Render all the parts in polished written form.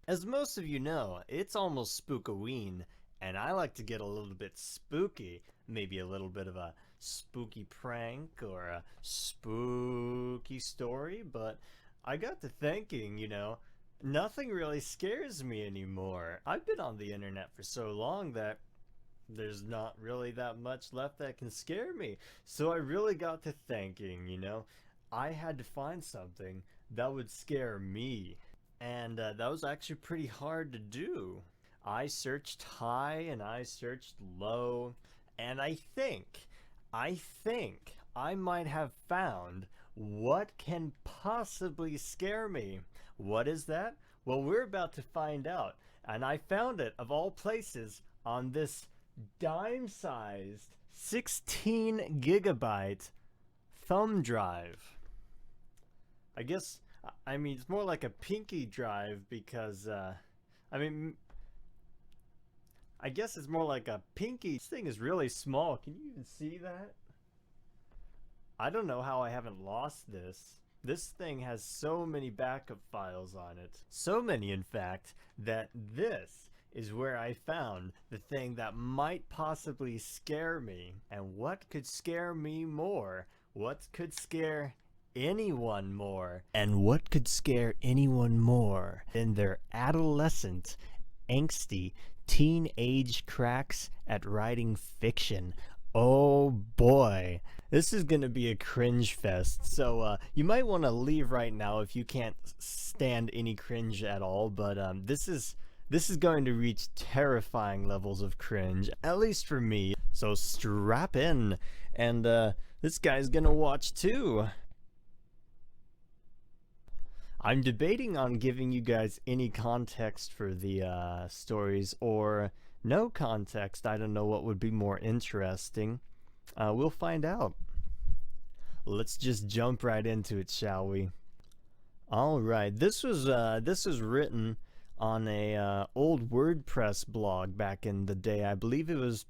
As most of you know, it's almost Spookoween, and I like to get a little bit spooky. Maybe a little bit of a spooky prank or a spooky story, but I got to thinking, nothing really scares me anymore. I've been on the internet for so long that there's not really that much left that can scare me. So I really got to thinking, I had to find something that would scare me. And that was actually pretty hard to do. I searched high and I searched low, and I think I might have found what can possibly scare me. What is that? Well, we're about to find out. And I found it, of all places, on this dime-sized 16 gigabyte thumb drive. I mean, it's more like a pinky drive because, I mean, I guess it's more like a pinky. This thing is really small. Can you even see that? I don't know how I haven't lost this. This thing has so many backup files on it. So many, in fact, that this is where I found the thing that might possibly scare me. And what could scare me more? What could scare anyone more? And what could scare anyone more than their adolescent, angsty, teenage cracks at writing fiction? Oh boy, this is gonna be a cringe fest. So you might want to leave right now if you can't stand any cringe at all. But this is going to reach terrifying levels of cringe, at least for me. So strap in, and this guy's gonna watch too. I'm debating on giving you guys any context for the stories or no context. I don't know what would be more interesting. We'll find out. Let's just jump right into it, shall we? All right. This was written on a old WordPress blog back in the day. I believe it was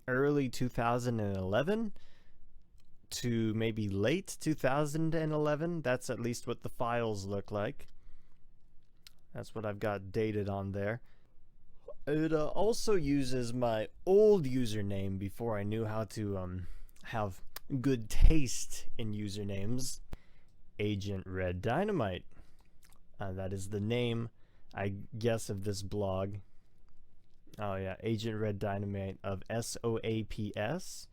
early 2011 to maybe late 2011. That's at least what the files look like. That's what I've got dated on there. It also uses my old username before I knew how to have good taste in usernames. Agent Red Dynamite. That is the name, I guess, of this blog. Oh yeah, Agent Red Dynamite of SOAPS.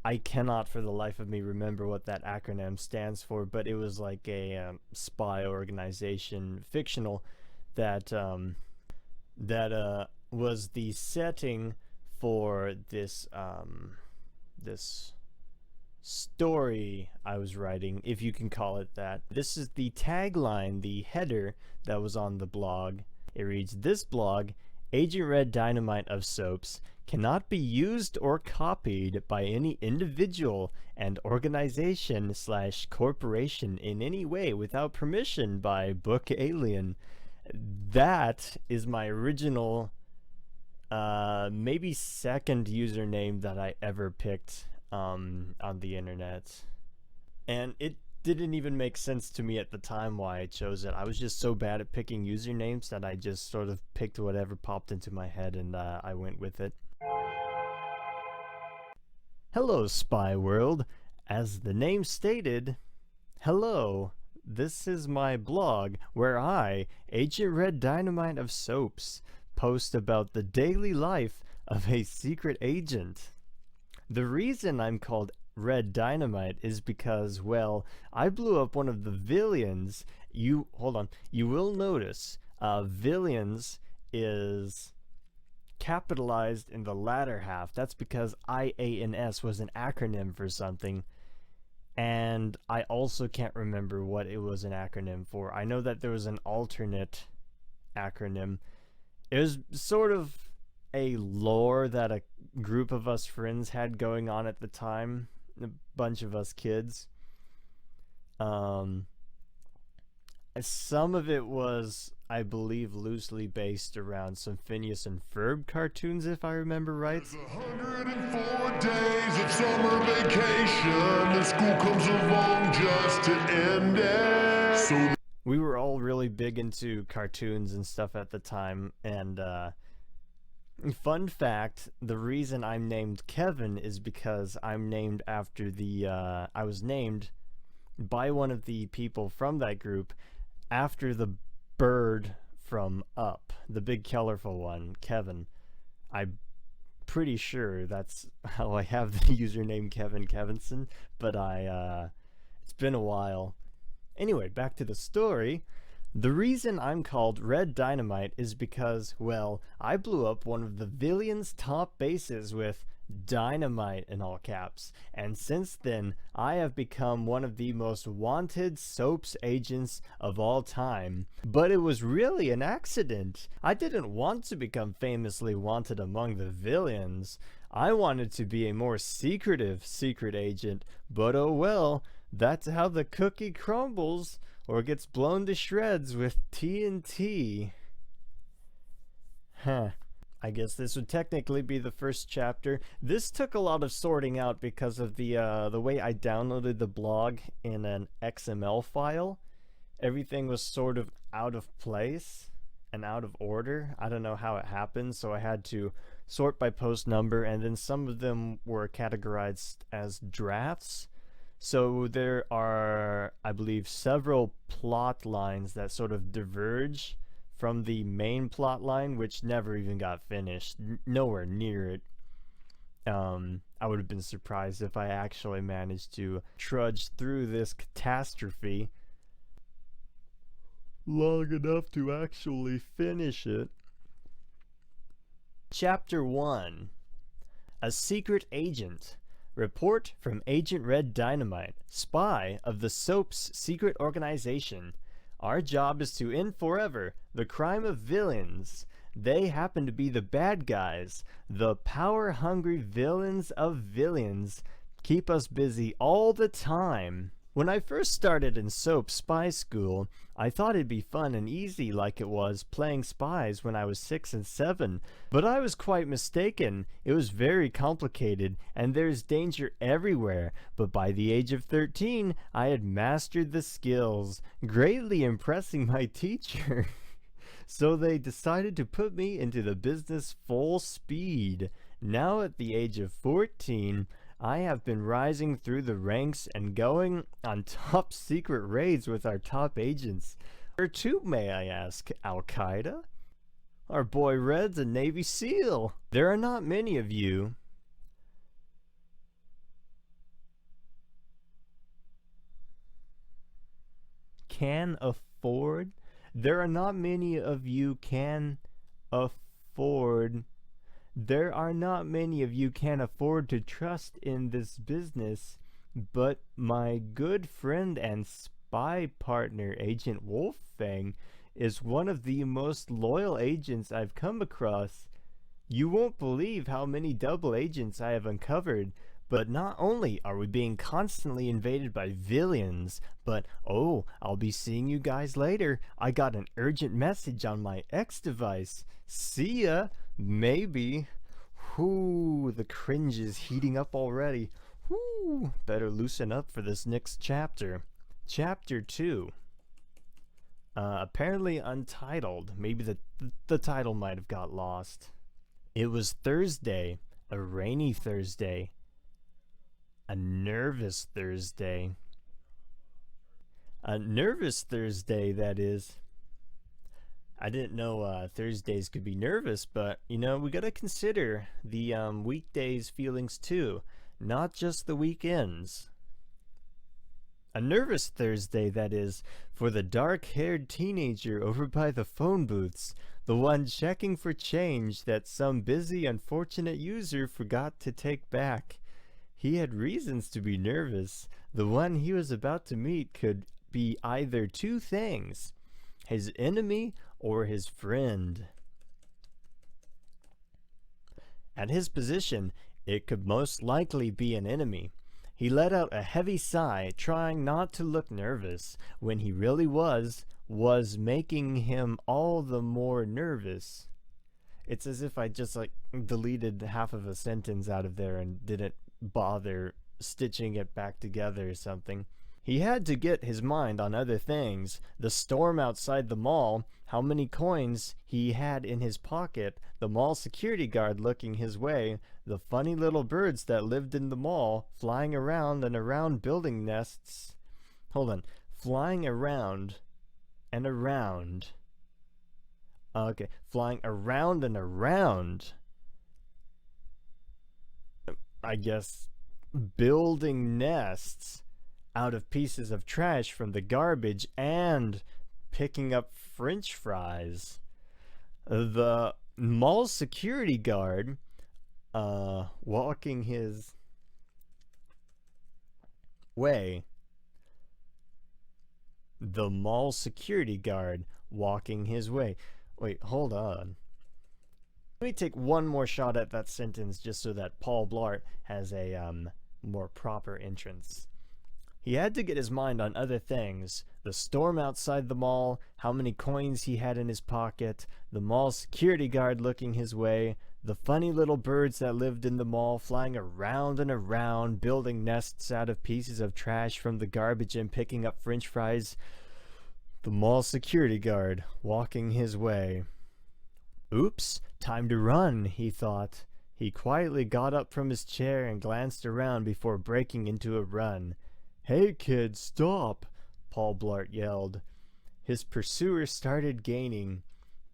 I cannot for the life of me remember what that acronym stands for, but it was like a spy organization, fictional, that was the setting for this this story I was writing, if you can call it that. This is the tagline, the header that was on the blog. It reads, "This blog, Agent Red Dynamite of Soaps, cannot be used or copied by any individual and organization / corporation in any way without permission by Book Alien." That is my original, maybe second username that I ever picked on the internet. And it didn't even make sense to me at the time why I chose it. I was just so bad at picking usernames that I just sort of picked whatever popped into my head, and I went with it. Hello, Spy World. As the name stated, hello. This is my blog where I, Agent Red Dynamite of Soaps, post about the daily life of a secret agent. The reason I'm called Red Dynamite is because, well, I blew up one of the villains. You will notice villains is capitalized in the latter half. That's because IANS was an acronym for something, and I also can't remember what it was an acronym for. I know that there was an alternate acronym. It was sort of a lore that a group of us friends had going on at the time, a bunch of us kids. Some of it was, I believe, loosely based around some Phineas and Ferb cartoons, if I remember right. It's 104 days of summer vacation, and school comes along just to end it. So we were all really really big into cartoons and stuff at the time, and fun fact, the reason I'm named Kevin is because I'm named after I was named by one of the people from that group after the bird from Up, the big colorful one, Kevin. I'm pretty sure that's how I have the username Kevin Kevinson, but it's been a while. Anyway, back to the story. The reason I'm called Red Dynamite is because, well, I blew up one of the villain's top bases with Dynamite in all caps, and since then I have become one of the most wanted soaps agents of all time. But it was really an accident. I didn't want to become famously wanted among the villains. I wanted to be a more secretive secret agent, but oh well, that's how the cookie crumbles or gets blown to shreds with TNT. Huh. I guess this would technically be the first chapter. This took a lot of sorting out because of the way I downloaded the blog in an XML file. Everything was sort of out of place and out of order. I don't know how it happened, so I had to sort by post number, and then some of them were categorized as drafts. So there are, I believe, several plot lines that sort of diverge from the main plot line, which never even got finished. Nowhere near it. I would have been surprised if I actually managed to trudge through this catastrophe long enough to actually finish it. Chapter 1. A Secret Agent. Report from Agent Red Dynamite, spy of the soap's secret organization. Our job is to end forever the crime of villains. They happen to be the bad guys, the power-hungry villains of villains. Keep us busy all the time. When I first started in soap spy school, I thought it'd be fun and easy like it was playing spies when I was 6 and 7, but I was quite mistaken. It was very complicated, and there's danger everywhere, but by the age of 13, I had mastered the skills, greatly impressing my teacher. So they decided to put me into the business full speed. Now at the age of 14, I have been rising through the ranks and going on top secret raids with our top agents. Where to, may I ask? Al-Qaeda? Our boy Red's a Navy SEAL. There are not many of you. Can afford? There are not many of you can afford. There are not many of you can afford to trust in this business, but my good friend and spy partner, Agent Wolffang, is one of the most loyal agents I've come across. You won't believe how many double agents I have uncovered, but not only are we being constantly invaded by villains, but oh, I'll be seeing you guys later. I got an urgent message on my X device. See ya! Maybe. Whoo, the cringe is heating up already. Whoo, better loosen up for this next chapter. Chapter 2. Apparently untitled. Maybe the title might have got lost. It was Thursday, a rainy Thursday, a nervous Thursday. A nervous Thursday, that is. I didn't know Thursdays could be nervous, but, you know, we gotta consider the weekdays' feelings too, not just the weekends. A nervous Thursday, that is, for the dark-haired teenager over by the phone booths, the one checking for change that some busy, unfortunate user forgot to take back. He had reasons to be nervous. The one he was about to meet could be either two things: his enemy or his friend. At his position, it could most likely be an enemy. He let out a heavy sigh, trying not to look nervous, when he really was making him all the more nervous. It's as if I just deleted half of a sentence out of there and didn't bother stitching it back together or something. He had to get his mind on other things. The storm outside the mall, how many coins he had in his pocket, the mall security guard looking his way, the funny little birds that lived in the mall, flying around and around building nests. Hold on. Flying around and around. Okay, flying around and around. I guess building nests out of pieces of trash from the garbage and picking up French fries. The mall security guard walking his way. The mall security guard walking his way. Wait, hold on. Let me take one more shot at that sentence just so that Paul Blart has a more proper entrance. He had to get his mind on other things. The storm outside the mall, how many coins he had in his pocket, the mall security guard looking his way, the funny little birds that lived in the mall flying around and around, building nests out of pieces of trash from the garbage and picking up French fries, the mall security guard walking his way. Oops, time to run, he thought. He quietly got up from his chair and glanced around before breaking into a run. "Hey kid, stop!" Paul Blart yelled. His pursuer started gaining.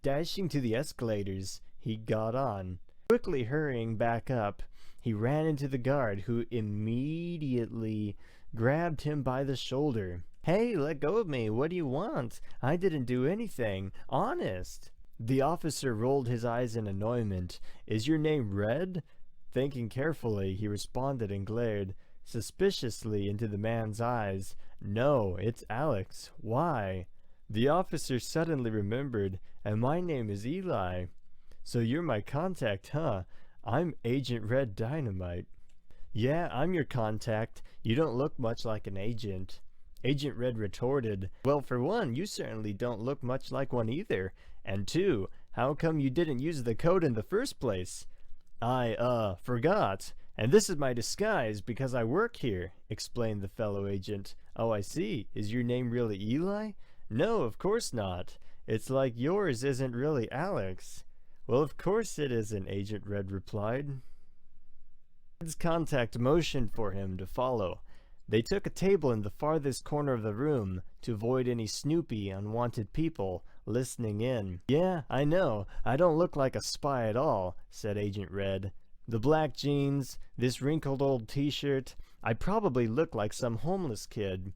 Dashing to the escalators, he got on. Quickly hurrying back up, he ran into the guard, who immediately grabbed him by the shoulder. "Hey, let go of me. What do you want? I didn't do anything. Honest." The officer rolled his eyes in annoyment. "Is your name Red?" Thinking carefully, he responded and glared suspiciously into the man's eyes. "No, it's Alex. Why?" The officer suddenly remembered, "And my name is Eli." "So you're my contact, huh? I'm Agent Red Dynamite." "Yeah, I'm your contact. You don't look much like an agent." Agent Red retorted, "Well, for one, you certainly don't look much like one either. And two, how come you didn't use the code in the first place?" "I, forgot. And this is my disguise because I work here," explained the fellow agent. "Oh, I see. Is your name really Eli?" "No, of course not. It's like yours isn't really Alex." "Well, of course it isn't," Agent Red replied. Red's contact motioned for him to follow. They took a table in the farthest corner of the room to avoid any snoopy, unwanted people listening in. "Yeah, I know. I don't look like a spy at all," said Agent Red. "The black jeans, this wrinkled old t-shirt, I probably look like some homeless kid."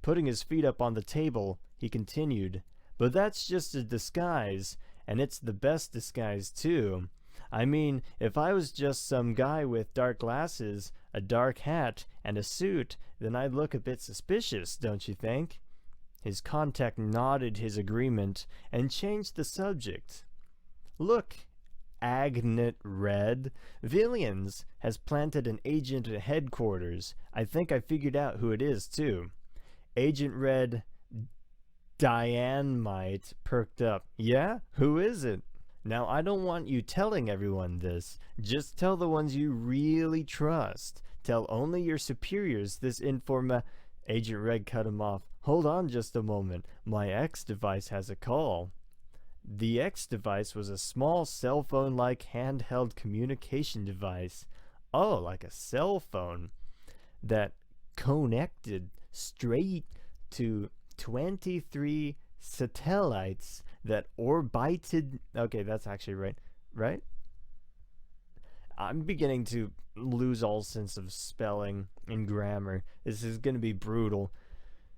Putting his feet up on the table, he continued, "But that's just a disguise, and it's the best disguise too. I mean, if I was just some guy with dark glasses, a dark hat, and a suit, then I'd look a bit suspicious, don't you think?" His contact nodded his agreement and changed the subject. "Look, Agnet Red, Villians has planted an agent at headquarters. I think I figured out who it is, too." Agent Red Dynamite perked up. "Yeah? Who is it?" "Now, I don't want you telling everyone this. Just tell the ones you really trust. Tell only your superiors this Agent Red cut him off. "Hold on just a moment. My X device has a call." The X device was a small cell phone-like handheld communication device. Oh, like a cell phone that connected straight to 23 satellites that orbited. Okay, that's actually right? I'm beginning to lose all sense of spelling and grammar. This is going to be brutal.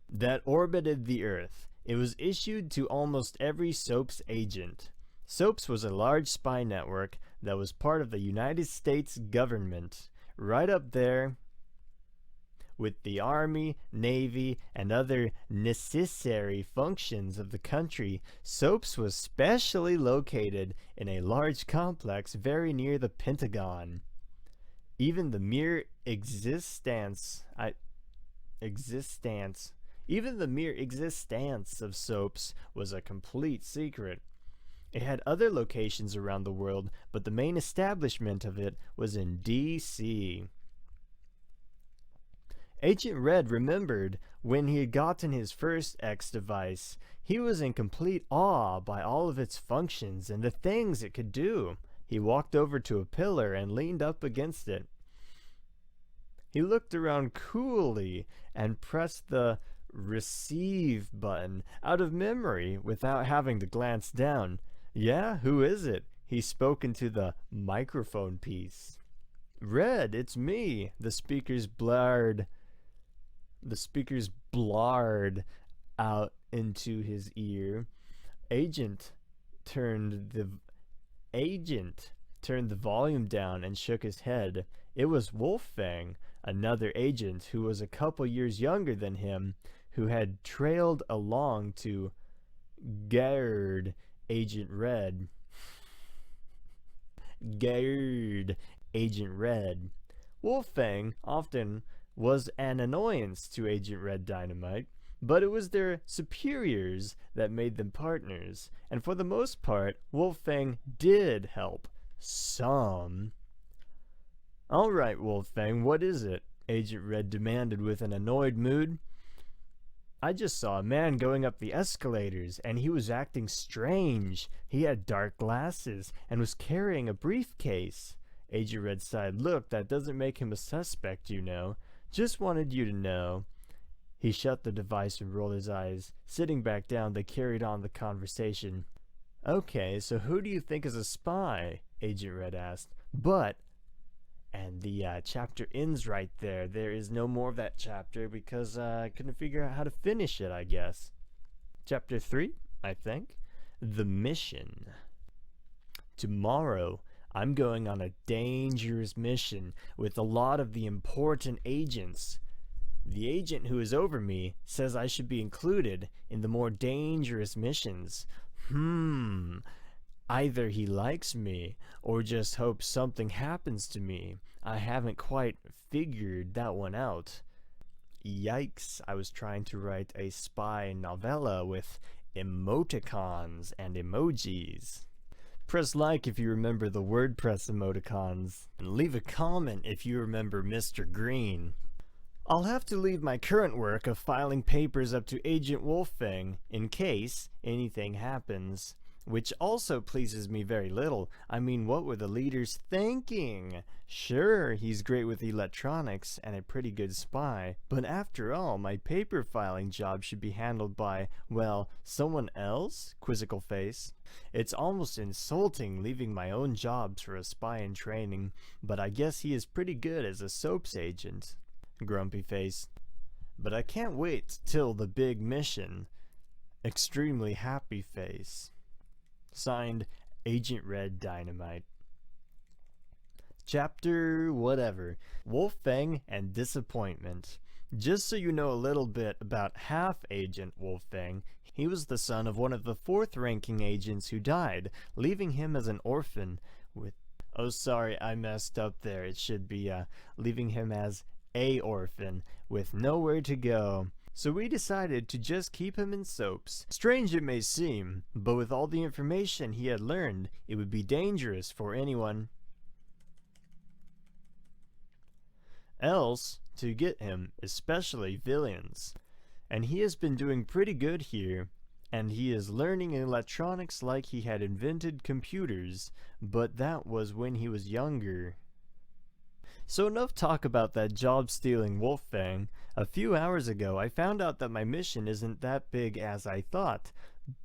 That orbited the Earth. It was issued to almost every SOAP's agent. SOAP's was a large spy network that was part of the United States government, right up there with the Army, Navy, and other necessary functions of the country. SOAP's was specially located in a large complex very near the Pentagon. Even the mere existence of SOAP's was a complete secret. It had other locations around the world, but the main establishment of it was in D.C. Agent Red remembered when he had gotten his first X device. He was in complete awe by all of its functions and the things it could do. He walked over to a pillar and leaned up against it. He looked around coolly and pressed the receive button out of memory without having to glance down. Yeah, who is it? He spoke into the microphone piece. Red, it's me. The speakers blared out into his ear. Agent turned the volume down and shook his head. It was Wolfang, another agent who was a couple years younger than him, who had trailed along to guard Agent Red. Wolfang often was an annoyance to Agent Red Dynamite, but it was their superiors that made them partners, and for the most part, Wolfang did help. Some. All right, Wolfang, what is it? Agent Red demanded with an annoyed mood. I just saw a man going up the escalators, and he was acting strange. He had dark glasses and was carrying a briefcase. Agent Red sighed. Look, that doesn't make him a suspect, you know. Just wanted you to know. He shut the device and rolled his eyes. Sitting back down, they carried on the conversation. Okay, so who do you think is a spy? Agent Red asked. And the chapter ends right there. There is no more of that chapter because I couldn't figure out how to finish it, I guess. Chapter 3, I think. The Mission. Tomorrow, I'm going on a dangerous mission with a lot of the important agents. The agent who is over me says I should be included in the more dangerous missions. Either he likes me or just hopes something happens to me. I haven't quite figured that one out. Yikes, I was trying to write a spy novella with emoticons and emojis. Press like if you remember the WordPress emoticons, and leave a comment if you remember Mr. Green. I'll have to leave my current work of filing papers up to Agent Wolfang in case anything happens, which also pleases me very little. I mean, what were the leaders thinking? Sure, he's great with electronics and a pretty good spy, but after all, my paper filing job should be handled by, well, someone else? Quizzical face. It's almost insulting leaving my own jobs for a spy in training, but I guess he is pretty good as a soaps agent. Grumpy face. But I can't wait till the big mission. Extremely happy face. Signed, Agent Red Dynamite. Chapter whatever. Wolfang and Disappointment. Just so you know a little bit about Half-Agent Wolfang, he was the son of one of the 4th-ranking agents who died, leaving him as an orphan with... Oh, sorry, I messed up there. It should be, leaving him as a orphan with nowhere to go. So we decided to just keep him in soaps. Strange it may seem, but with all the information he had learned, it would be dangerous for anyone else to get him, especially villains. And he has been doing pretty good here, and he is learning electronics like he had invented computers, but that was when he was younger. So enough talk about that job-stealing Wolfang. A few hours ago, I found out that my mission isn't that big as I thought.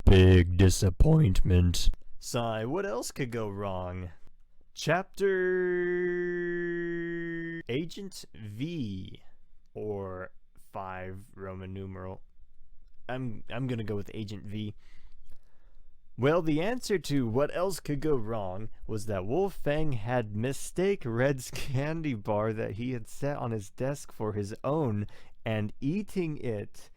Big disappointment. Sigh, what else could go wrong? Chapter... Agent V. Or 5 Roman numeral. I'm gonna go with Agent V. Well, the answer to what else could go wrong was that Wolfang had mistake Red's candy bar that he had set on his desk for his own and eating it.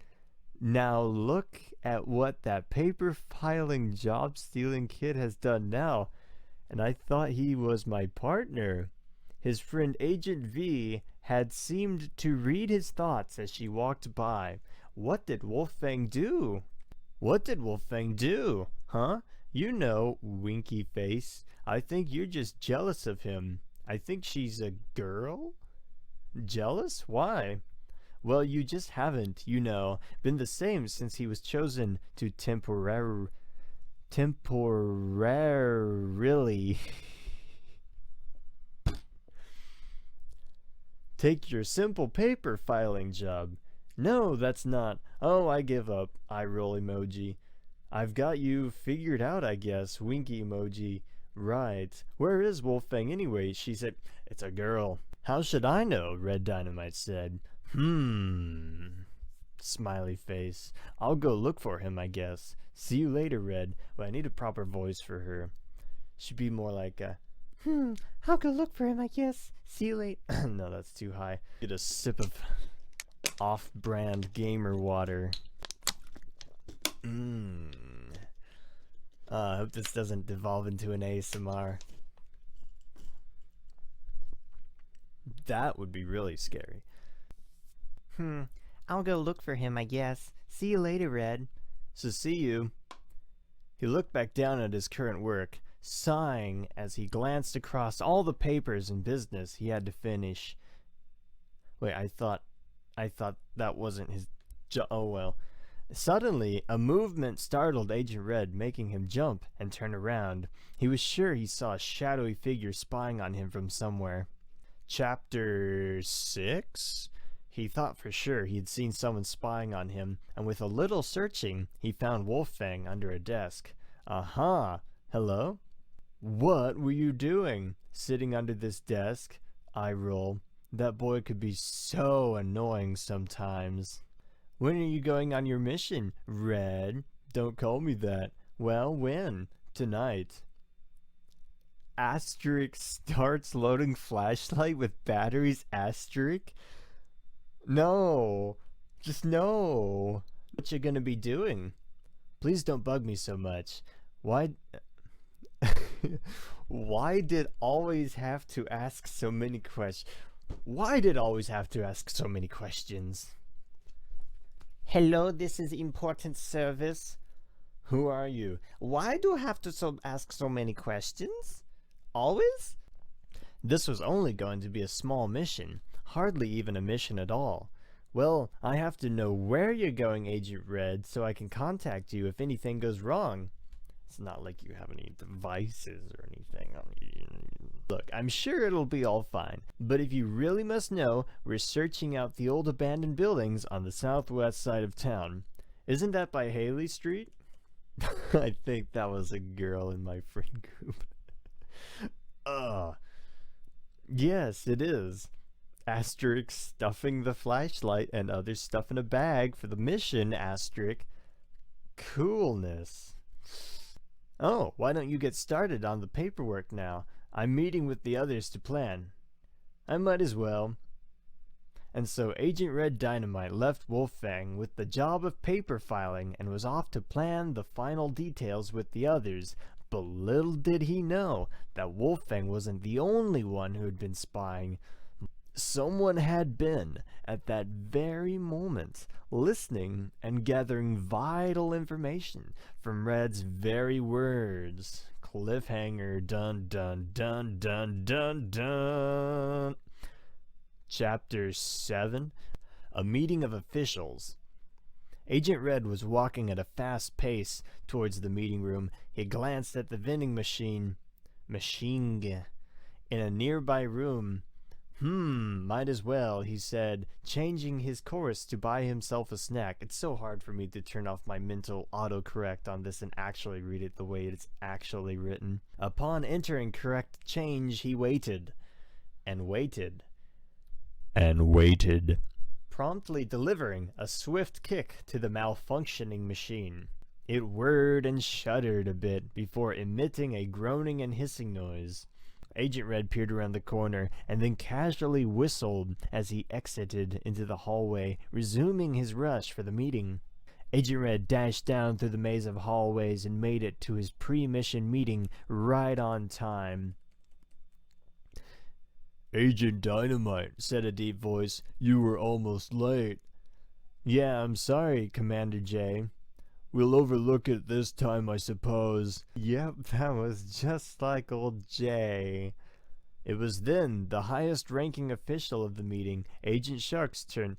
Now look at what that paper filing job stealing kid has done now. And I thought he was my partner. His friend Agent V had seemed to read his thoughts as she walked by. What did Wolfang do? What did Wolfang do? Huh? You know, winky face. I think you're just jealous of him. I think she's a girl? Jealous? Why? Well, you just haven't, been the same since he was chosen to temporarily take your simple paper filing job. No, that's not. Oh, I give up. Eye roll emoji. I've got you figured out, I guess. Winky emoji. Right. Where is Wolfgang anyway? She said, it's a girl. How should I know? Red Dynamite said. Smiley face. I'll go look for him, I guess. See you later, Red. Well, I need a proper voice for her. Should be more like a, I'll go look for him, I guess. See you later. No, that's too high. Get a sip of off-brand gamer water. I hope this doesn't devolve into an ASMR. That would be really scary. I'll go look for him, I guess. See you later, Red. So see you. He looked back down at his current work, sighing as he glanced across all the papers and business he had to finish. Wait, I thought that wasn't his oh well. Suddenly, a movement startled Agent Red, making him jump and turn around. He was sure he saw a shadowy figure spying on him from somewhere. Chapter 6? He thought for sure he had seen someone spying on him, and with a little searching, he found Wolfgang under a desk. Aha! Hello? What were you doing? Sitting under this desk? Eye roll. That boy could be so annoying sometimes. When are you going on your mission, Red? Don't call me that. Well, when? Tonight. Asterisk starts loading flashlight with batteries, asterisk? No. Just no. What you gonna be doing? Please don't bug me so much. Why... Why did always have to ask so many questions? Why did always have to ask so many questions? Hello, this is important service. Who are you? Why do I have to ask so many questions? Always? This was only going to be a small mission, hardly even a mission at all. Well, I have to know where you're going, Agent Red, so I can contact you if anything goes wrong. It's not like you have any devices or anything. Look, I'm sure it'll be all fine, but if you really must know, we're searching out the old abandoned buildings on the southwest side of town. Isn't that by Haley Street? I think that was a girl in my friend group. Yes, it is. Asterisk stuffing the flashlight and other stuff in a bag for the mission, asterisk. Coolness. Oh, why don't you get started on the paperwork now? I'm meeting with the others to plan. I might as well. And so Agent Red Dynamite left Wolfgang with the job of paper filing and was off to plan the final details with the others. But little did he know that Wolfgang wasn't the only one who had been spying. Someone had been, at that very moment, listening and gathering vital information from Red's very words. Cliffhanger, dun dun dun dun dun dun. Chapter 7. A meeting of officials. Agent Red was walking at a fast pace towards the meeting room. He glanced at the vending machine in a nearby room. Might as well, he said, changing his course to buy himself a snack. It's so hard for me to turn off my mental autocorrect on this and actually read it the way it's actually written. Upon entering correct change, he waited, and waited, and waited, promptly delivering a swift kick to the malfunctioning machine. It whirred and shuddered a bit before emitting a groaning and hissing noise. Agent Red peered around the corner and then casually whistled as he exited into the hallway, resuming his rush for the meeting. Agent Red dashed down through the maze of hallways and made it to his pre-mission meeting right on time. Agent Dynamite, said a deep voice, you were almost late. Yeah, I'm sorry, Commander J. We'll overlook it this time, I suppose. Yep, that was just like old Jay. It was then the highest ranking official of the meeting, Agent Shark's turn.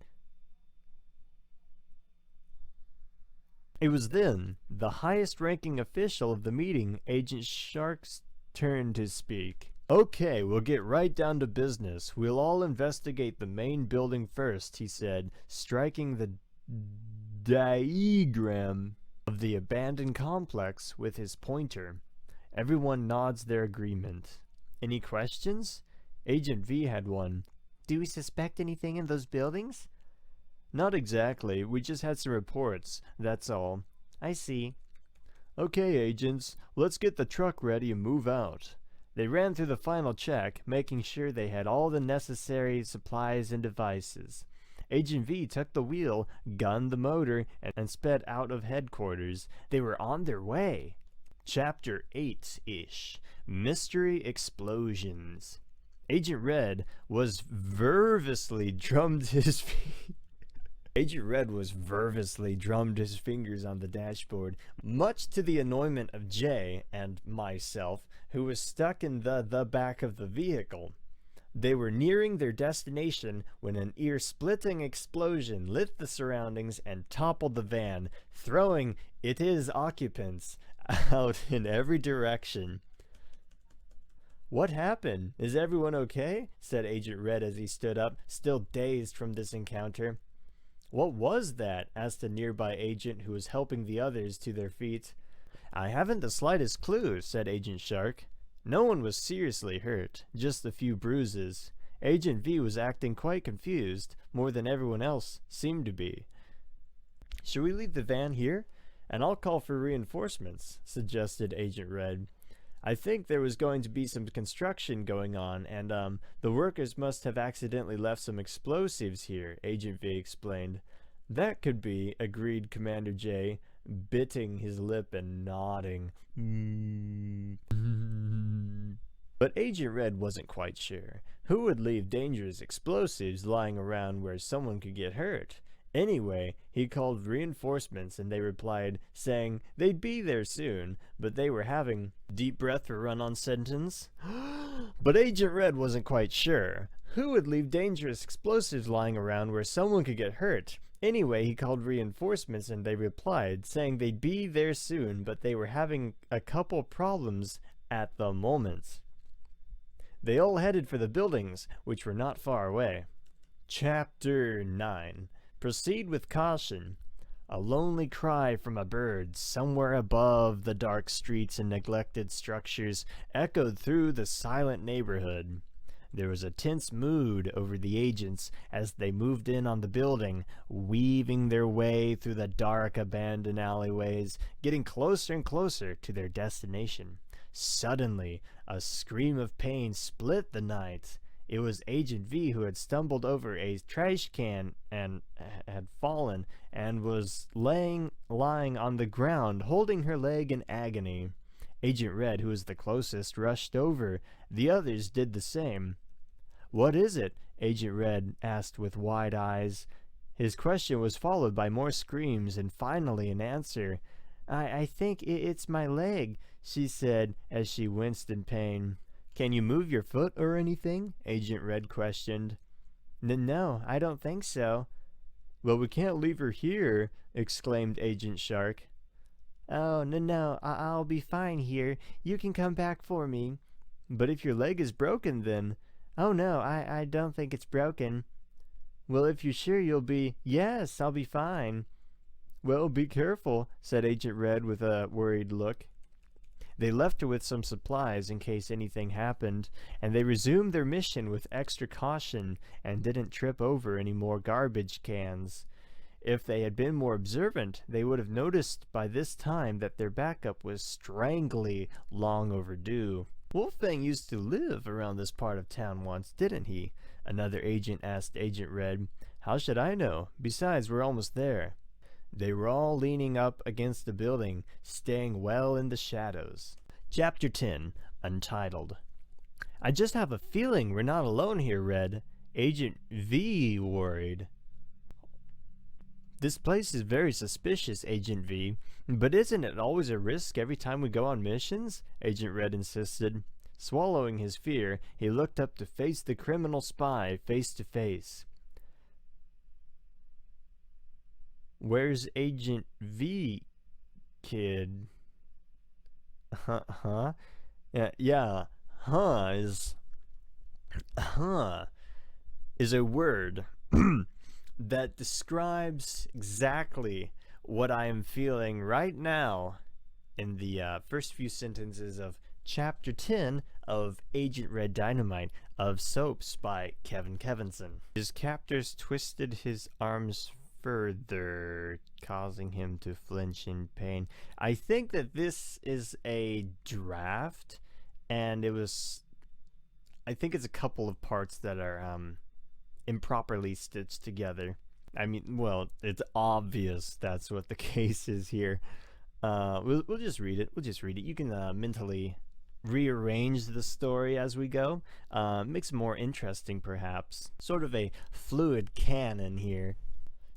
It was then the highest-ranking official of the meeting, Agent Shark's turn to speak. Okay, we'll get right down to business. We'll all investigate the main building first, he said, striking the diagram of the abandoned complex with his pointer. Everyone nods their agreement. Any questions? Agent V had one. Do we suspect anything in those buildings? Not exactly. We just had some reports, that's all. I see. Okay, agents, let's get the truck ready and move out. They ran through the final check, making sure they had all the necessary supplies and devices. Agent V took the wheel, gunned the motor, and sped out of headquarters. They were on their way. Chapter 8-ish. Mystery Explosions. Agent Red was nervously drummed his feet. Agent Red was nervously drummed his fingers on the dashboard, much to the annoyment of Jay and myself, who was stuck in the back of the vehicle. They were nearing their destination when an ear-splitting explosion lit the surroundings and toppled the van, throwing its occupants out in every direction. What happened? Is everyone okay? Said Agent Red as he stood up, still dazed from this encounter. What was that? Asked a nearby agent who was helping the others to their feet. I haven't the slightest clue, said Agent Shark. No one was seriously hurt, just a few bruises. Agent V was acting quite confused, more than everyone else seemed to be. Should we leave the van here? And I'll call for reinforcements, suggested Agent Red. I think there was going to be some construction going on, and the workers must have accidentally left some explosives here, Agent V explained. That could be, agreed Commander J, biting his lip and nodding. But Agent Red wasn't quite sure. Who would leave dangerous explosives lying around where someone could get hurt? Anyway, he called reinforcements and they replied, saying they'd be there soon, but they were having deep breath for run-on sentence. But Agent Red wasn't quite sure. Who would leave dangerous explosives lying around where someone could get hurt? Anyway, he called reinforcements and they replied, saying they'd be there soon, but they were having a couple problems at the moment. They all headed for the buildings, which were not far away. Chapter 9. Proceed with caution. A lonely cry from a bird somewhere above the dark streets and neglected structures echoed through the silent neighborhood. There was a tense mood over the agents as they moved in on the building, weaving their way through the dark abandoned alleyways, getting closer and closer to their destination. Suddenly, a scream of pain split the night. It was Agent V who had stumbled over a trash can and had fallen and was lying on the ground, holding her leg in agony. Agent Red, who was the closest, rushed over. The others did the same. What is it? Agent Red asked with wide eyes. His question was followed by more screams and finally an answer. I think it's my leg, she said as she winced in pain. Can you move your foot or anything? Agent Red questioned. No, I don't think so. Well, we can't leave her here, exclaimed Agent Shark. Oh, no, I'll be fine here. You can come back for me. But if your leg is broken then? Oh no, I don't think it's broken. Well, if you're sure you'll be... Yes, I'll be fine. Well, be careful, said Agent Red with a worried look. They left her with some supplies in case anything happened, and they resumed their mission with extra caution and didn't trip over any more garbage cans. If they had been more observant, they would have noticed by this time that their backup was strangely long overdue. Wolfgang used to live around this part of town once, didn't he? Another agent asked Agent Red. How should I know? Besides, we're almost there. They were all leaning up against the building, staying well in the shadows. Chapter 10, Untitled. I just have a feeling we're not alone here, Red. Agent V worried. This place is very suspicious, Agent V. But isn't it always a risk every time we go on missions? Agent Red insisted. Swallowing his fear, he looked up to face the criminal spy face to face. Where's Agent V? kid. Huh? Yeah. Huh is a word that describes exactly what I am feeling right now in the first few sentences of Chapter 10 of Agent Red Dynamite of Soaps by Kevin Kevinson. His captors twisted his arms further, causing him to flinch in pain. I think that this is a draft, and I think it's a couple of parts that are improperly stitched together. I mean, well, it's obvious that's what the case is here. We'll just read it. You can mentally rearrange the story as we go. Makes it more interesting, perhaps. Sort of a fluid canon here.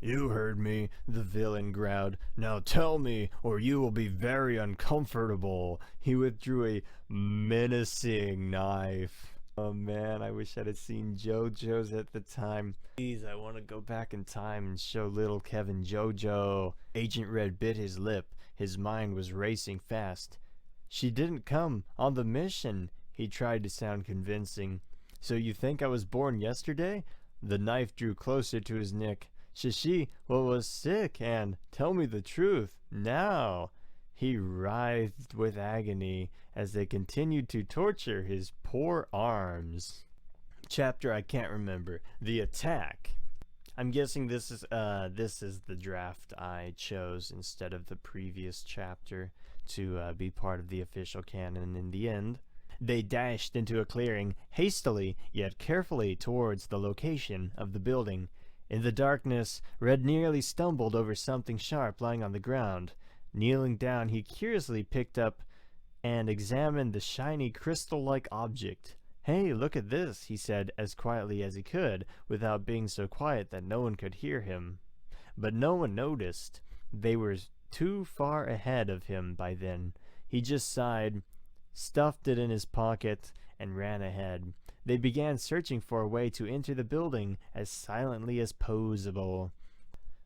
"You heard me," the villain growled. "Now tell me, or you will be very uncomfortable." He withdrew a menacing knife. Oh man, I wish I'd have seen JoJo's at the time. Please, I want to go back in time and show little Kevin JoJo. Agent Red bit his lip. His mind was racing fast. "She didn't come on the mission," he tried to sound convincing. "So you think I was born yesterday?" The knife drew closer to his neck. "She was sick, and tell me the truth, now." He writhed with agony as they continued to torture his poor arms. Chapter I can't remember. The Attack. I'm guessing this is the draft I chose instead of the previous chapter to be part of the official canon in the end. They dashed into a clearing, hastily yet carefully towards the location of the building. In the darkness, Red nearly stumbled over something sharp lying on the ground. Kneeling down, he curiously picked up and examined the shiny crystal-like object. "Hey, look at this," he said as quietly as he could, without being so quiet that no one could hear him. But no one noticed. They were too far ahead of him by then. He just sighed, stuffed it in his pocket, and ran ahead. They began searching for a way to enter the building as silently as possible.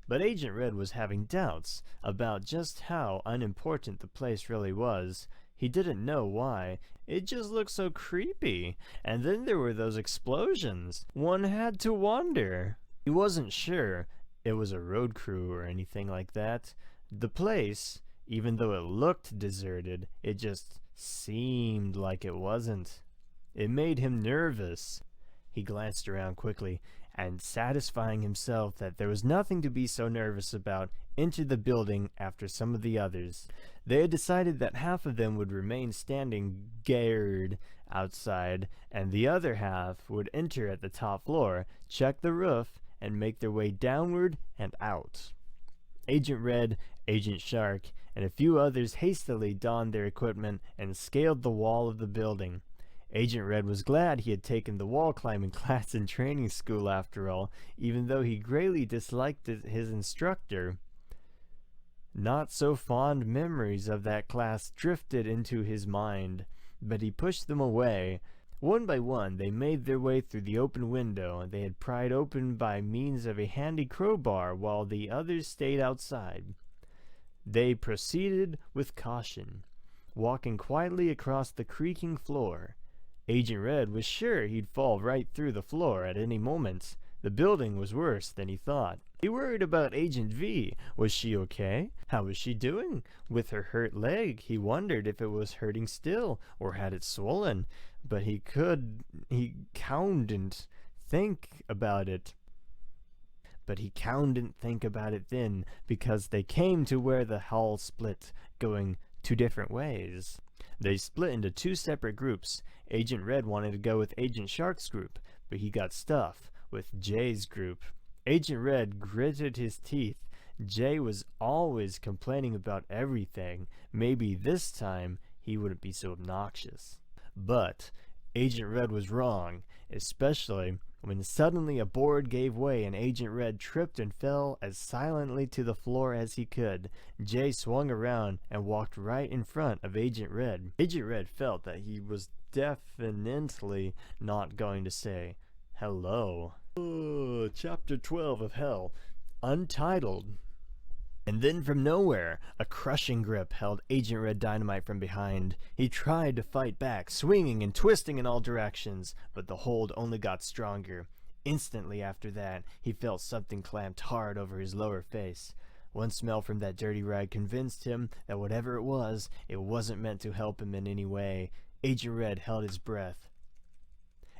But Agent Red was having doubts about just how unimportant the place really was. He didn't know why. It just looked so creepy. And then there were those explosions. One had to wonder. He wasn't sure it was a road crew or anything like that. The place, even though it looked deserted, it just seemed like it wasn't. It made him nervous. He glanced around quickly, and satisfying himself that there was nothing to be so nervous about, entered the building after some of the others. They had decided that half of them would remain standing guard outside, and the other half would enter at the top floor, check the roof, and make their way downward and out. Agent Red, Agent Shark, and a few others hastily donned their equipment and scaled the wall of the building. Agent Red was glad he had taken the wall climbing class in training school after all, even though he greatly disliked his instructor. Not so fond memories of that class drifted into his mind, but he pushed them away. One by one, they made their way through the open window they had pried open by means of a handy crowbar, while the others stayed outside. They proceeded with caution, walking quietly across the creaking floor. Agent Red was sure he'd fall right through the floor at any moment. The building was worse than he thought. He worried about Agent V. Was she okay? How was she doing? With her hurt leg, he wondered if it was hurting still, or had it swollen. But he couldn't think about it. But he couldn't think about it then, because they came to where the hall split, going two different ways. They split into two separate groups. Agent Red wanted to go with Agent Shark's group, but he got stuffed with Jay's group. Agent Red gritted his teeth. Jay was always complaining about everything. Maybe this time he wouldn't be so obnoxious. But Agent Red was wrong, especially when suddenly a board gave way and Agent Red tripped and fell as silently to the floor as he could. Jay swung around and walked right in front of Agent Red. Agent Red felt that he was definitely not going to say hello. Chapter 12 of Hell, Untitled. And then from nowhere, a crushing grip held Agent Red Dynamite from behind. He tried to fight back, swinging and twisting in all directions, but the hold only got stronger. Instantly after that, he felt something clamped hard over his lower face. One smell from that dirty rag convinced him that whatever it wasn't meant to help him in any way. Agent Red held his breath.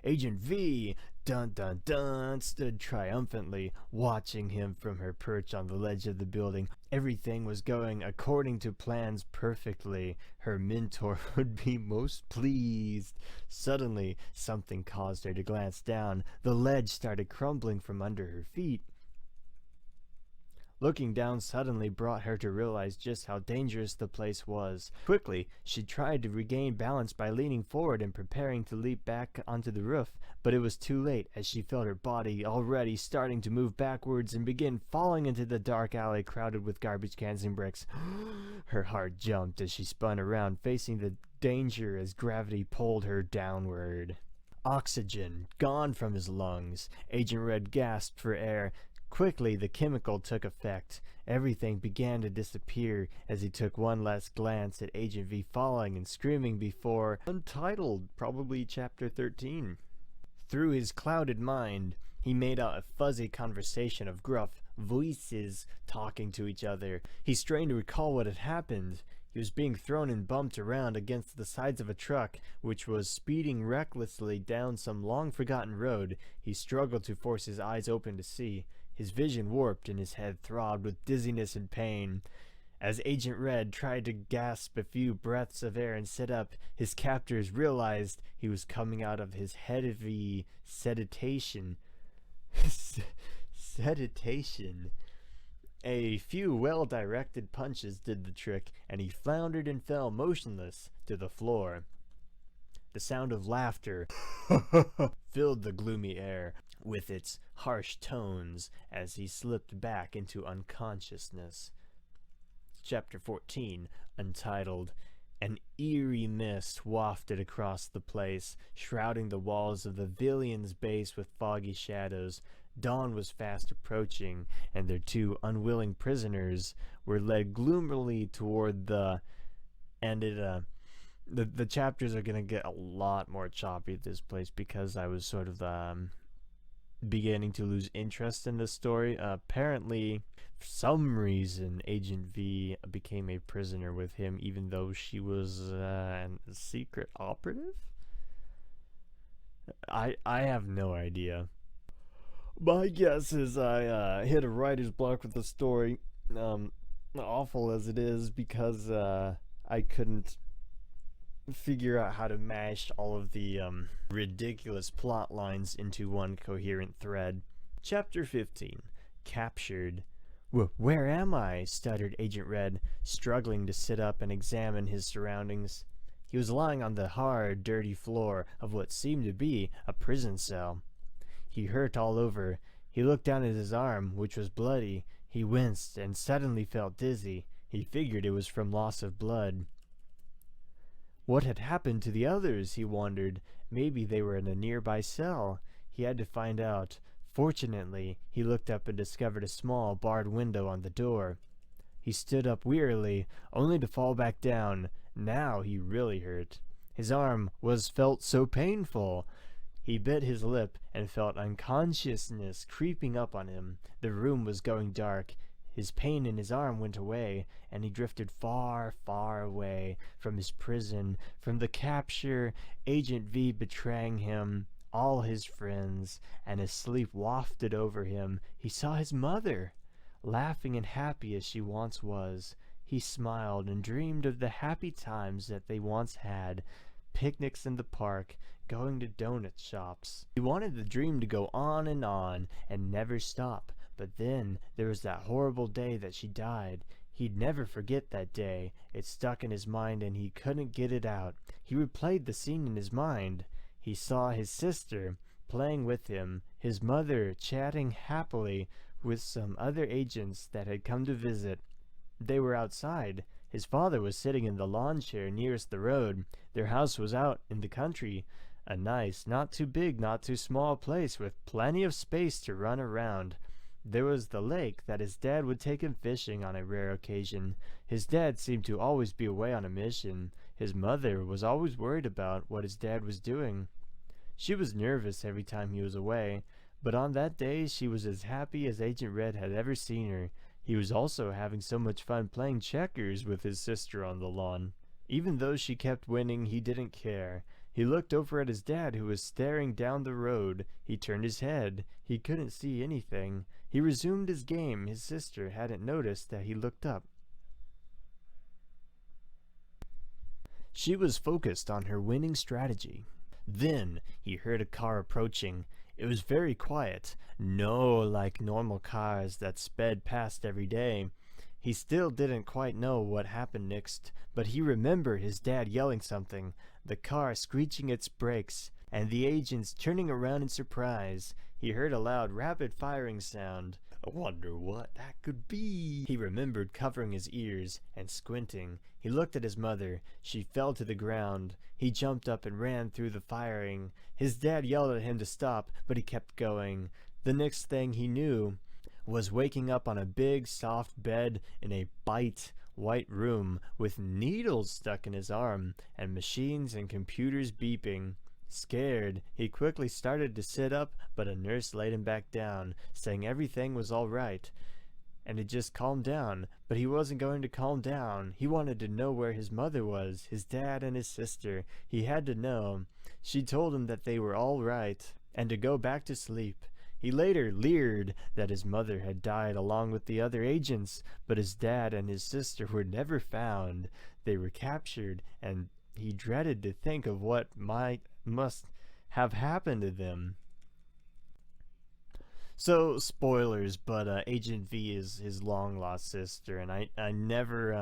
Agent V, dun dun dun, stood triumphantly, watching him from her perch on the ledge of the building. Everything was going according to plans perfectly. Her mentor would be most pleased. Suddenly, something caused her to glance down. The ledge started crumbling from under her feet. Looking down suddenly brought her to realize just how dangerous the place was. Quickly, she tried to regain balance by leaning forward and preparing to leap back onto the roof, but it was too late as she felt her body already starting to move backwards and begin falling into the dark alley crowded with garbage cans and bricks. Her heart jumped as she spun around, facing the danger as gravity pulled her downward. Oxygen gone from his lungs. Agent Red gasped for air. Quickly, the chemical took effect. Everything began to disappear as he took one last glance at Agent V falling and screaming before Untitled, probably chapter 13. Through his clouded mind, he made out a fuzzy conversation of gruff voices talking to each other. He strained to recall what had happened. He was being thrown and bumped around against the sides of a truck, which was speeding recklessly down some long-forgotten road. He struggled to force his eyes open to see. His vision warped and his head throbbed with dizziness and pain. As Agent Red tried to gasp a few breaths of air and sit up, his captors realized he was coming out of his heavy sedation. Sedation. A few well-directed punches did the trick, and he floundered and fell motionless to the floor. The sound of laughter filled the gloomy air with its harsh tones as he slipped back into unconsciousness. Chapter 14, Untitled. An eerie mist wafted across the place, shrouding the walls of the Villian's base with foggy shadows. Dawn was fast approaching, and their two unwilling prisoners were led gloomily toward the chapters are going to get a lot more choppy at this place because I was sort of beginning to lose interest in this story. Apparently, for some reason, Agent V became a prisoner with him, even though she was a secret operative? I have no idea. My guess is I hit a writer's block with the story, awful as it is, because I couldn't figure out how to mash all of the ridiculous plot lines into one coherent thread. Chapter 15, Captured. Where am I? Stuttered Agent Red, struggling to sit up and examine his surroundings. He was lying on the hard, dirty floor of what seemed to be a prison cell. He hurt all over. He looked down at his arm, which was bloody. He winced and suddenly felt dizzy. He figured it was from loss of blood. What had happened to the others, he wondered. Maybe they were in a nearby cell. He had to find out. Fortunately, he looked up and discovered a small, barred window on the door. He stood up wearily, only to fall back down. Now he really hurt. His arm felt so painful. He bit his lip and felt unconsciousness creeping up on him. The room was going dark. His pain in his arm went away, and he drifted far, far away from his prison, from the capture, Agent V betraying him, all his friends, and as sleep wafted over him, he saw his mother, laughing and happy as she once was. He smiled and dreamed of the happy times that they once had, picnics in the park, going to donut shops. He wanted the dream to go on and never stop. But then there was that horrible day that she died. He'd never forget that day. It stuck in his mind and he couldn't get it out. He replayed the scene in his mind. He saw his sister playing with him, his mother chatting happily with some other agents that had come to visit. They were outside. His father was sitting in the lawn chair nearest the road. Their house was out in the country. A nice, not too big, not too small place with plenty of space to run around. There was the lake that his dad would take him fishing on a rare occasion. His dad seemed to always be away on a mission. His mother was always worried about what his dad was doing. She was nervous every time he was away, but on that day she was as happy as Agent Red had ever seen her. He was also having so much fun playing checkers with his sister on the lawn. Even though she kept winning, he didn't care. He looked over at his dad, who was staring down the road. He turned his head. He couldn't see anything. He resumed his game. His sister hadn't noticed that he looked up. She was focused on her winning strategy. Then he heard a car approaching. It was very quiet, no like normal cars that sped past every day. He still didn't quite know what happened next, but he remembered his dad yelling something, the car screeching its brakes, and the agents turning around in surprise. He heard a loud, rapid-firing sound. I wonder what that could be. He remembered covering his ears and squinting. He looked at his mother. She fell to the ground. He jumped up and ran through the firing. His dad yelled at him to stop, but he kept going. The next thing he knew was waking up on a big, soft bed in a white room with needles stuck in his arm and machines and computers beeping. Scared, he quickly started to sit up, but a nurse laid him back down, saying everything was all right, and it just calmed down. But he wasn't going to calm down. He wanted to know where his mother was, his dad and his sister. He had to know. She told him that they were all right, and to go back to sleep. He later leered that his mother had died along with the other agents, but his dad and his sister were never found. They were captured, and he dreaded to think of what must have happened to them. So, spoilers, but Agent V is his long-lost sister, and I never,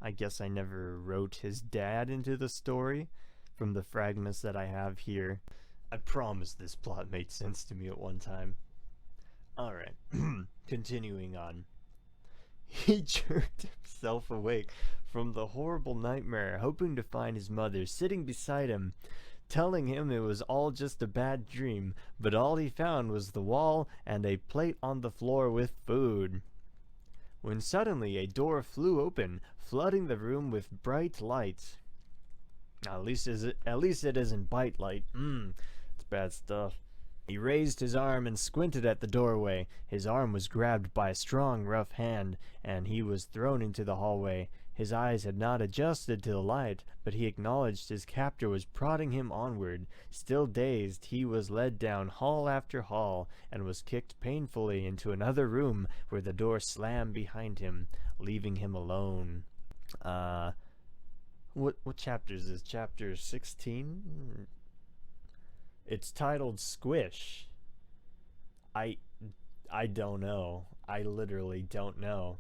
I guess I never wrote his dad into the story from the fragments that I have here. I promise this plot made sense to me at one time. Alright, continuing on. He jerked himself awake from the horrible nightmare, hoping to find his mother sitting beside him, telling him it was all just a bad dream, but all he found was the wall and a plate on the floor with food. When suddenly a door flew open, flooding the room with bright light. At least it isn't bite light. It's bad stuff. He raised his arm and squinted at the doorway. His arm was grabbed by a strong, rough hand, and he was thrown into the hallway. His eyes had not adjusted to the light, but he acknowledged his captor was prodding him onward. Still dazed, he was led down hall after hall, and was kicked painfully into another room where the door slammed behind him, leaving him alone. What chapter is this? Chapter 16? It's titled Squish. I don't know. I literally don't know.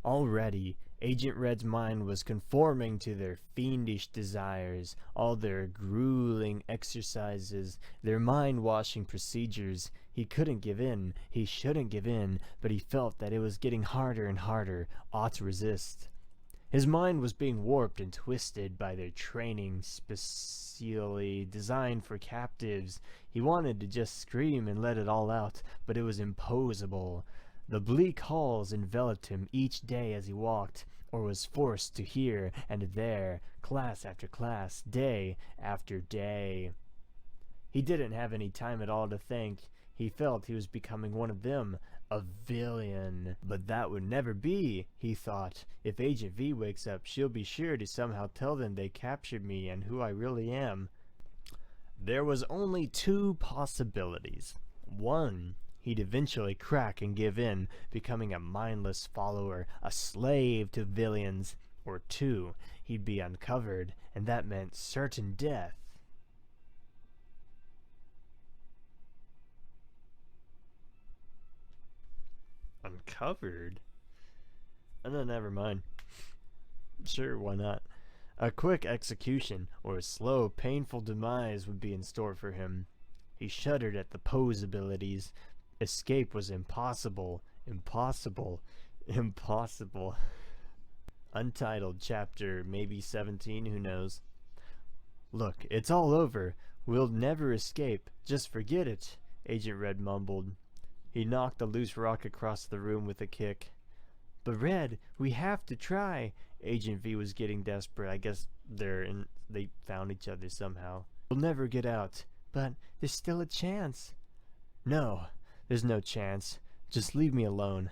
Already, Agent Red's mind was conforming to their fiendish desires, all their grueling exercises, their mind-washing procedures. He couldn't give in, he shouldn't give in, but he felt that it was getting harder and harder, ought to resist. His mind was being warped and twisted by their training specially designed for captives. He wanted to just scream and let it all out, but it was impossible. The bleak halls enveloped him each day as he walked, or was forced to here and there, class after class, day after day. He didn't have any time at all to think. He felt he was becoming one of them, a villain. But that would never be, he thought. If Agent V wakes up, she'll be sure to somehow tell them they captured me and who I really am. There was only two possibilities. One, he'd eventually crack and give in, becoming a mindless follower, a slave to villains. Or two, he'd be uncovered, and that meant certain death. Uncovered? No, never mind. Sure, why not? A quick execution or a slow, painful demise would be in store for him. He shuddered at the pose abilities. Escape was impossible. Impossible. Impossible. Untitled chapter, maybe 17, who knows. Look, it's all over. We'll never escape. Just forget it, Agent Red mumbled. He knocked a loose rock across the room with a kick. But Red, we have to try. Agent V was getting desperate. I guess they found each other somehow. We'll never get out. But there's still a chance. No, there's no chance. Just leave me alone.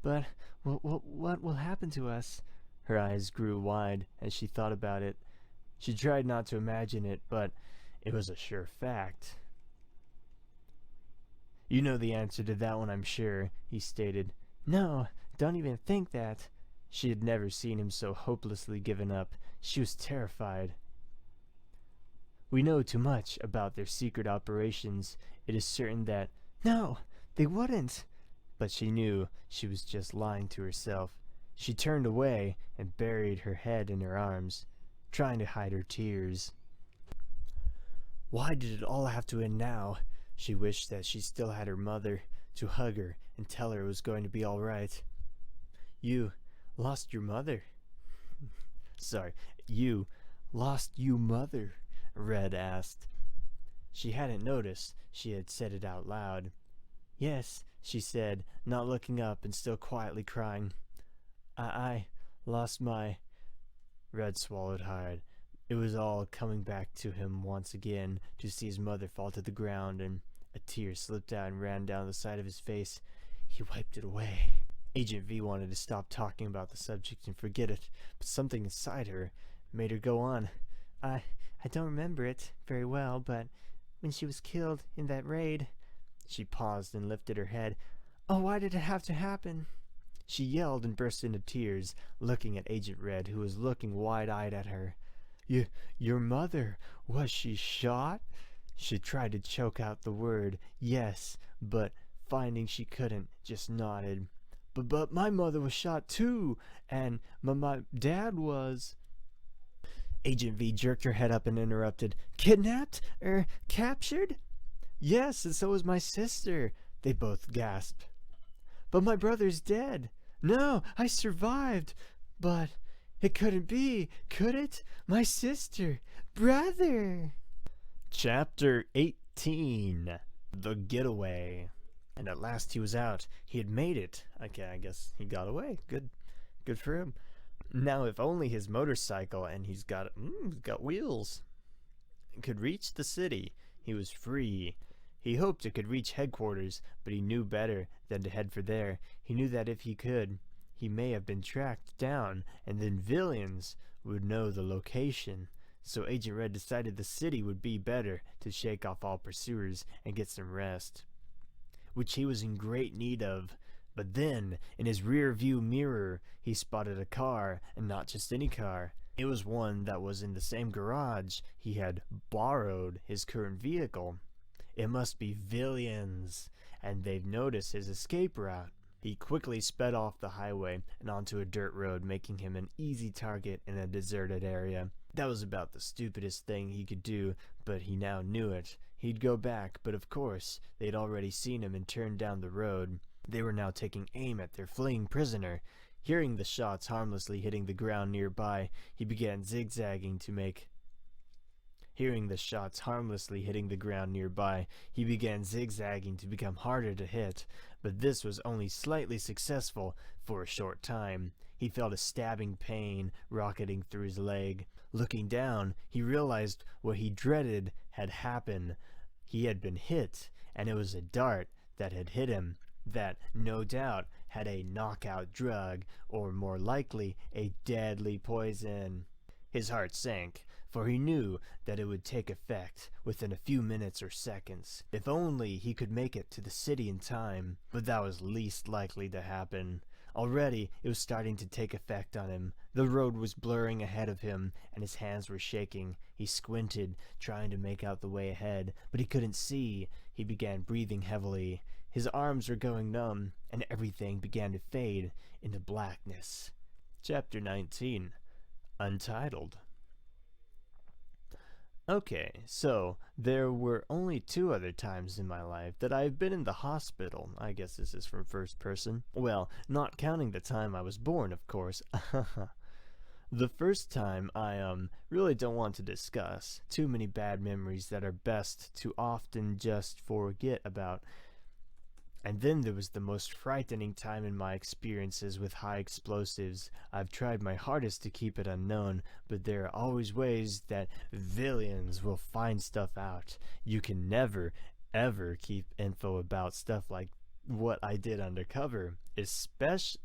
But what will happen to us? Her eyes grew wide as she thought about it. She tried not to imagine it, but it was a sure fact. You know the answer to that one, I'm sure, he stated. No, don't even think that. She had never seen him so hopelessly given up. She was terrified. We know too much about their secret operations. It is certain that... No, they wouldn't. But she knew she was just lying to herself. She turned away and buried her head in her arms, trying to hide her tears. Why did it all have to end now? She wished that she still had her mother to hug her and tell her it was going to be all right. You lost your mother? Sorry, you lost you mother? Red asked. She hadn't noticed she had said it out loud. Yes, she said, not looking up and still quietly crying. I lost my... Red swallowed hard. It was all coming back to him once again to see his mother fall to the ground, and a tear slipped out and ran down the side of his face. He wiped it away. Agent V wanted to stop talking about the subject and forget it, but something inside her made her go on. I don't remember it very well, but when she was killed in that raid... She paused and lifted her head. Oh, why did it have to happen? She yelled and burst into tears, looking at Agent Red, who was looking wide-eyed at her. Your mother, was she shot? She tried to choke out the word, yes, but finding she couldn't, just nodded. But my mother was shot too, and my dad was... Agent V jerked her head up and interrupted. Kidnapped? Captured? Yes, and so was my sister, they both gasped. But my brother's dead. No, I survived. But it couldn't be, could it? My sister, brother. Chapter 18. The Getaway. And at last he was out. He had made it. Okay, I guess he got away. Good for him. Now, if only his motorcycle, and he's got wheels, could reach the city, he was free. He hoped it could reach headquarters, but he knew better than to head for there. He knew that if he could, he may have been tracked down, and then villains would know the location. So Agent Red decided the city would be better to shake off all pursuers and get some rest, which he was in great need of. But then, in his rear view mirror, he spotted a car, and not just any car. It was one that was in the same garage he had borrowed his current vehicle. It must be villains, and they've noticed his escape route. He quickly sped off the highway and onto a dirt road, making him an easy target in a deserted area. That was about the stupidest thing he could do, but he now knew it. He'd go back, but of course, they'd already seen him and turned down the road. They were now taking aim at their fleeing prisoner. Hearing the shots harmlessly hitting the ground nearby, he began zigzagging to make... Hearing the shots harmlessly hitting the ground nearby, he began zigzagging to become harder to hit, but this was only slightly successful for a short time. He felt a stabbing pain rocketing through his leg. Looking down, he realized what he dreaded had happened. He had been hit, and it was a dart that had hit him, that, no doubt, had a knockout drug, or more likely, a deadly poison. His heart sank, for he knew that it would take effect within a few minutes or seconds. If only he could make it to the city in time, but that was least likely to happen. Already, it was starting to take effect on him. The road was blurring ahead of him, and his hands were shaking. He squinted, trying to make out the way ahead, but he couldn't see. He began breathing heavily. His arms were going numb, and everything began to fade into blackness. Chapter 19. Untitled. Okay, so there were only 2 other times in my life that I've been in the hospital. I guess this is from first person. Well, not counting the time I was born, of course. The first time I really don't want to discuss. Too many bad memories that are best to often just forget about. And then there was the most frightening time in my experiences with high explosives. I've tried my hardest to keep it unknown, but there are always ways that villains will find stuff out. You can never, ever keep info about stuff like what I did undercover, especially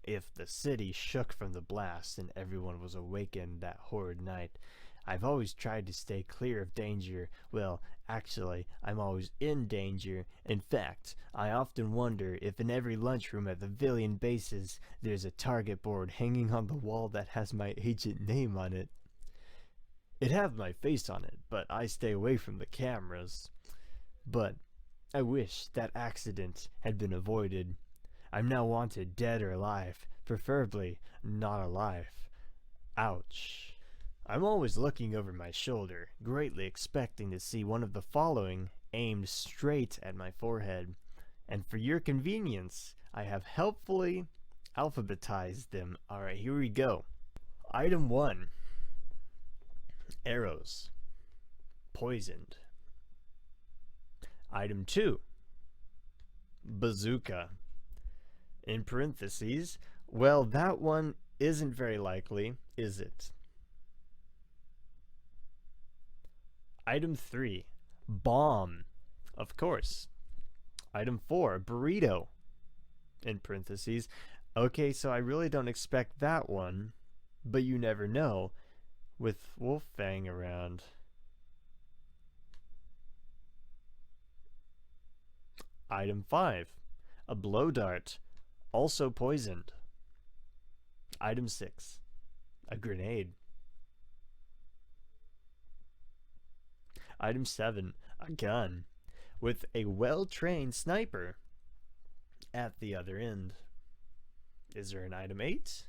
if the city shook from the blast and everyone was awakened that horrid night. I've always tried to stay clear of danger. Well, actually, I'm always in danger. In fact, I often wonder if in every lunchroom at the Villian bases there's a target board hanging on the wall that has my agent name on it. It have my face on it, but I stay away from the cameras. But I wish that accident had been avoided. I'm now wanted dead or alive, preferably not alive. Ouch. I'm always looking over my shoulder, greatly expecting to see one of the following aimed straight at my forehead. And for your convenience, I have helpfully alphabetized them. Alright, here we go. Item 1. Arrows. Poisoned. Item 2. Bazooka. In parentheses, well, that one isn't very likely, is it? Item 3, bomb. Of course. Item 4, burrito. In parentheses. Okay, so I really don't expect that one, but you never know with Wolfang around. Item 5, a blow dart, also poisoned. Item 6, a grenade. Item 7, a gun, with a well-trained sniper at the other end. Is there an item 8?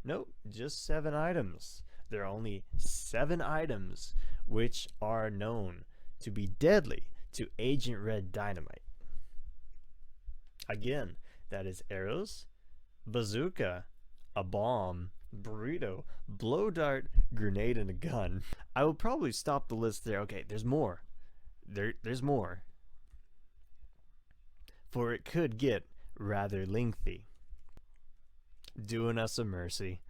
Nope, just 7 items. There are only 7 items which are known to be deadly to Agent Red dynamite. Again, that is arrows, bazooka, a bomb, burrito, blow dart, grenade, and a gun. I will probably stop the list there. Okay, there's more. There's more. For it could get rather lengthy. Doing us a mercy.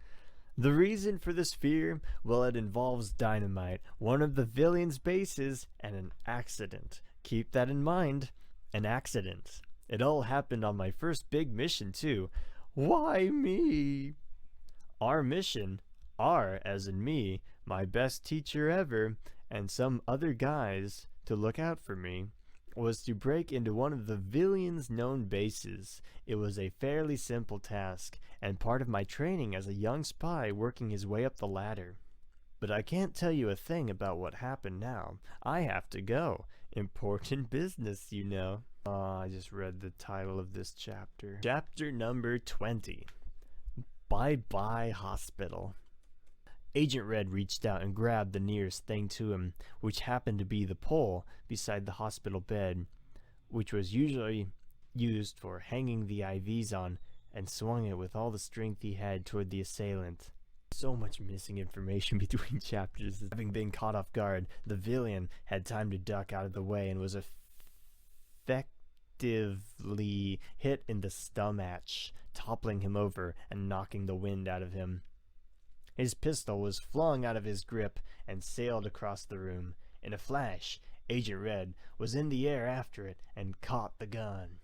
The reason for this fear, well, it involves dynamite, one of the villain's bases, and an accident. Keep that in mind. An accident. It all happened on my first big mission, too. Why me? Our mission, R as in me, my best teacher ever, and some other guys to look out for me, was to break into one of the villain's known bases. It was a fairly simple task, and part of my training as a young spy working his way up the ladder. But I can't tell you a thing about what happened now. I have to go. Important business, you know. I just read the title of this chapter. Chapter number 20. Bye-bye hospital. Agent Red reached out and grabbed the nearest thing to him, which happened to be the pole beside the hospital bed, which was usually used for hanging the IVs on, and swung it with all the strength he had toward the assailant. So much missing information between chapters. Having been caught off guard, the villain had time to duck out of the way and was effectively hit in the stomach, toppling him over and knocking the wind out of him. His pistol was flung out of his grip and sailed across the room. In a flash, Agent Red was in the air after it and caught the gun.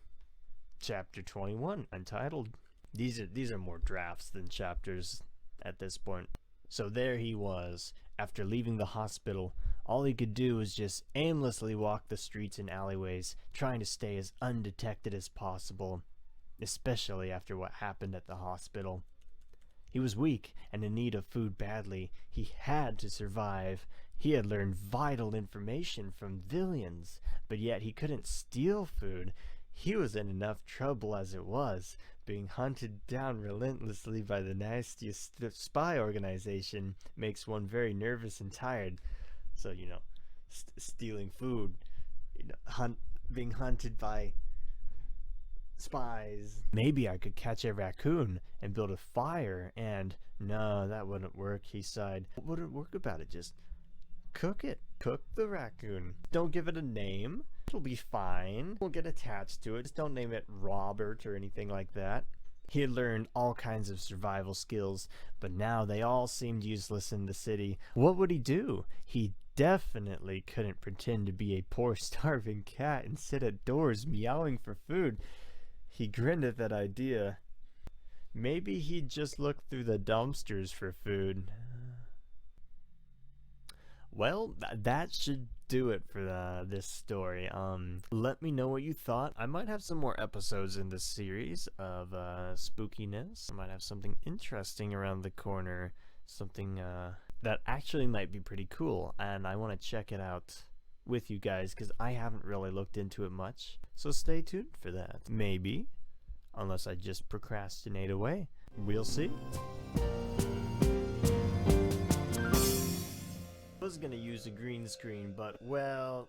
Chapter 21, Untitled. These are more drafts than chapters at this point. So there he was. After leaving the hospital, all he could do was just aimlessly walk the streets and alleyways, trying to stay as undetected as possible, especially after what happened at the hospital. He was weak and in need of food badly. He had to survive. He had learned vital information from villains, but yet he couldn't steal food. He was in enough trouble as it was, being hunted down relentlessly by the nastiest spy organization makes one very nervous and tired. So, stealing food, being hunted by spies. Maybe I could catch a raccoon and build a fire and... No, that wouldn't work, he sighed. What wouldn't work about it? Just cook it. Cook the raccoon. Don't give it a name. It'll be fine. We'll get attached to it. Just don't name it Robert or anything like that. He had learned all kinds of survival skills, but now they all seemed useless in the city. What would he do? He definitely couldn't pretend to be a poor starving cat and sit at doors meowing for food. He grinned at that idea. Maybe he'd just look through the dumpsters for food. Well, that should do it for this story. Let me know what you thought. I might have some more episodes in this series of spookiness. I might have something interesting around the corner. Something that actually might be pretty cool, and I want to check it out with you guys because I haven't really looked into it much. So stay tuned for that. Maybe. Unless I just procrastinate away. We'll see. I was gonna use a green screen, but well...